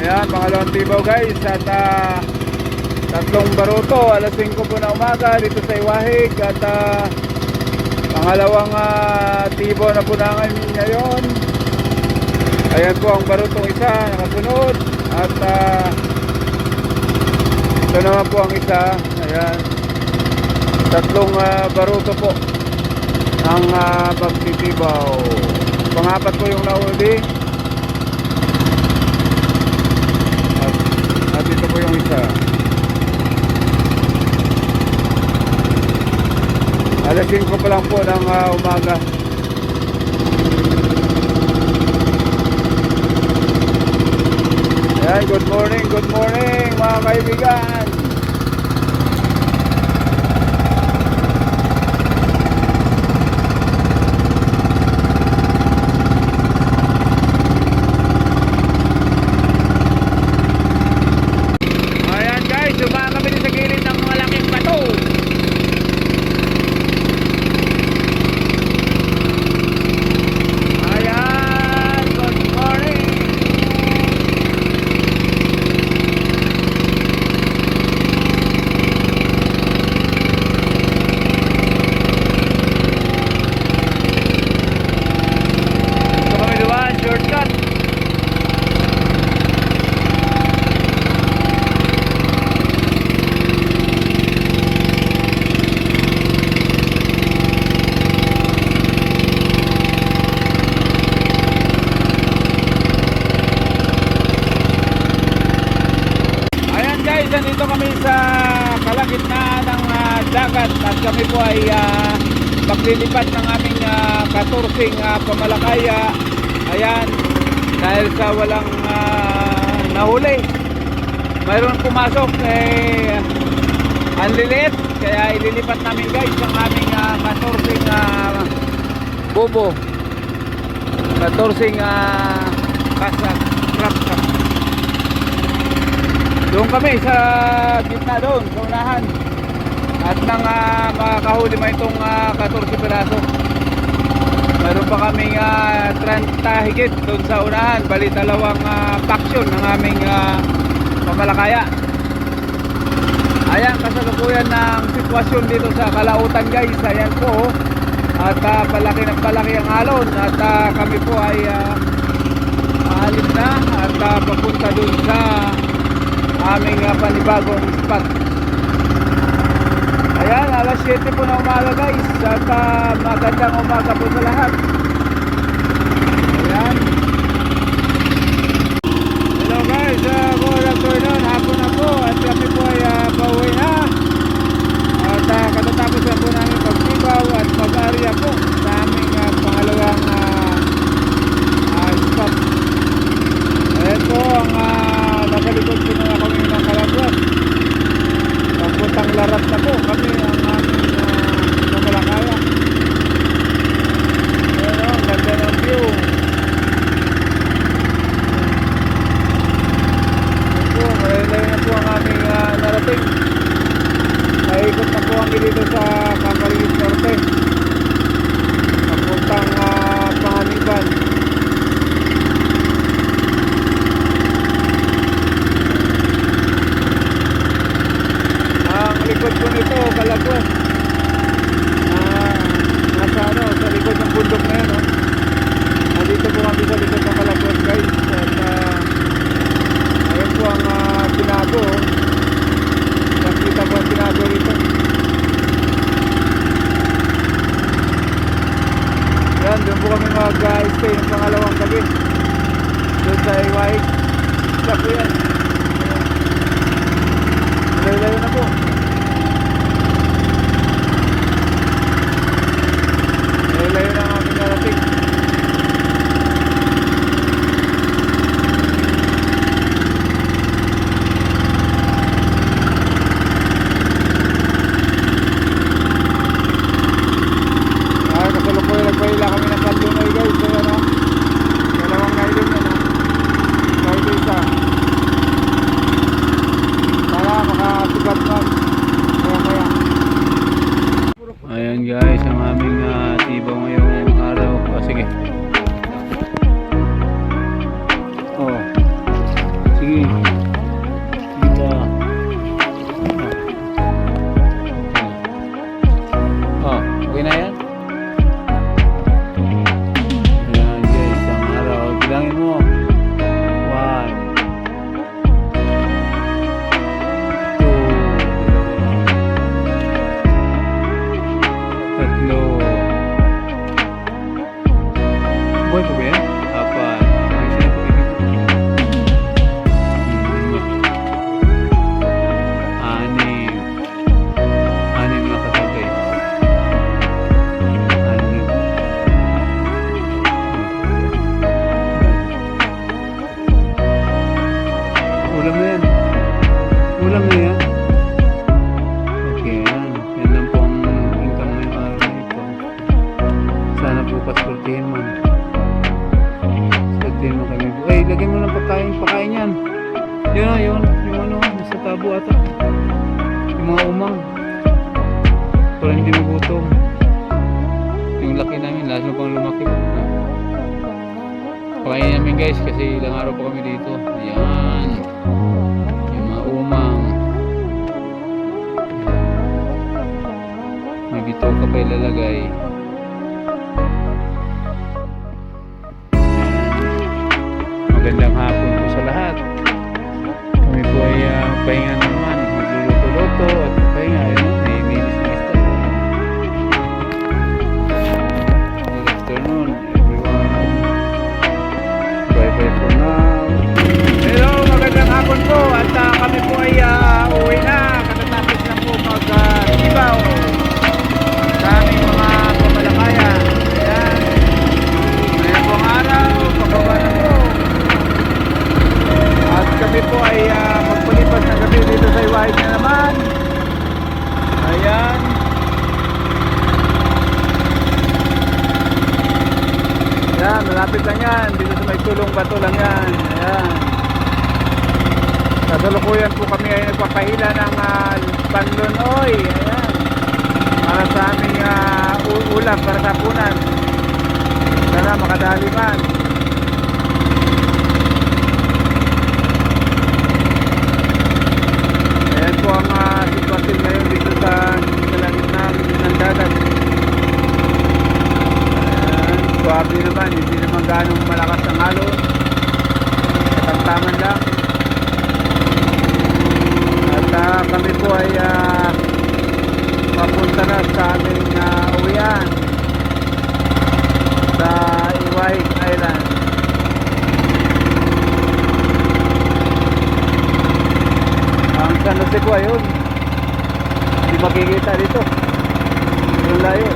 Ayan, pangalawang tibaw guys. At tatlong baruto, alas 5 po na umaga dito sa Iwahig. At pangalawang tibaw na po namin ngayon. Ayan po ang barutong isa, nakasunod. At ito naman po ang isa. Ayan, tatlong baruto po ang pagtitibaw. Pangapat po yung nauli. At ito po yung isa. Alas 5 pa lang po ng umaga. Ayan, good morning mga kaibigan. Ayan guys, dumaan kami sa gilid ng malaking bato. Ayan, good morning. Ito kami dumaan, shortcut. Ayan guys, nandito kami sa kalagitnaan ng dagat at kami po ay maglilipat ng aming 14 pamalakaya. Ayan, dahil sa walang nahuli, mayroon pumasok ang lilit, kaya ililipat namin guys ang aming 14 bubo, 14 kasak crab. Doon kami sa gitna doon, sa unahan. At nang makakahuli mo itong 14 piraso. Mayroon pa kaming 30 higit doon sa unahan. Bali dalawang faction ng aming pamalakaya. Ayan, kasalukuyan ng sitwasyon dito sa Kalautan guys. Ayan po. At palaki ng palaki ang alon. At kami po ay aalis na. At papunta doon sa aming panibagong spot. Ayan, alas 7 po na umaga guys. At magandang umaga po sa lahat. Ayan. Hello guys, good afternoon. Hapon na po. At kami po ay pauwi na. At katatapos na po namin pagtibaw at mag-area po sa aming pangalawang spot. Ayan po ang nakalikod po na kami ng Kalabas. Pagpuntang Larap na po kami ang aming pamalakaya. Ayan o, ganda ng view. Ayan po, malaylay na po ang aming narating. Naikot na po kami dito sa Camarines Norte. Pagpuntang Panganiban. Likod po nito, Kalagwas. Nasa sa likod ng bundok na yan. Nandito po kami sa likod ng Kalagwas guys. At ayun po ang tinago. Nakita po ang tinago rito. Yan, doon po kami mag-stay ng pangalawang gabi. Doon sa Iwahig. Isa po yan. Layo-layo na po. Layo na ang aming narating. Kasalukuyan nagpahila kami ng Kandunoy guys. Ayan o, dalawang nailin yan o. Kahit isa para makasigat na alam na yan. Okay, yan. Yan lang po ang income ngayong araw na ito. Sana po pasportihin man. Pasportihin mo kami. Ay, lagyan mo ng pagkain yan. Yun o, yun. Yung ano, nasa tabo ata. Yung mga umang. Para hindi magutom. Yung laki namin, lalo pang lumaki. Pakain namin guys kasi ilang araw pa kami dito. Ayan. Yung mga umang. May bito ka pa ilalagay. Magandang hapon po sa lahat. Kami po ay pahinga naman. Magluluto-luto at pahinga. Ayan, may minis na isda. Good afternoon everyone. Bye-bye for now. Hello, magandang hapon po. At kami po ay uwi na. Katatapos lang po mag-ibaw sa aming mga pamalakayan. Ayan. Ayan po ang araw. Pababa na po. At kami po ay magpalipas na gabi dito sa Iwahig na naman. Ayan. Ayan, malapit lang yan. Dito sa may tulong bato lang yan. Ayan. Kasalukuyan po kami ay nagpapahila ng panlonoy. Ayan. Para sa aming ulam, para sa punan. Sana makadali man. Ayan po ang sitwasyon ngayon dito sa langit ng dagat. Ayan, suwabe naman, hindi naman ganong malakas ang alon. Katamtaman lang. At kami po ay papunta na sa aming uwian sa Iwahig Island. Ang San Jose po ayun, hindi makikita dito, yung layo.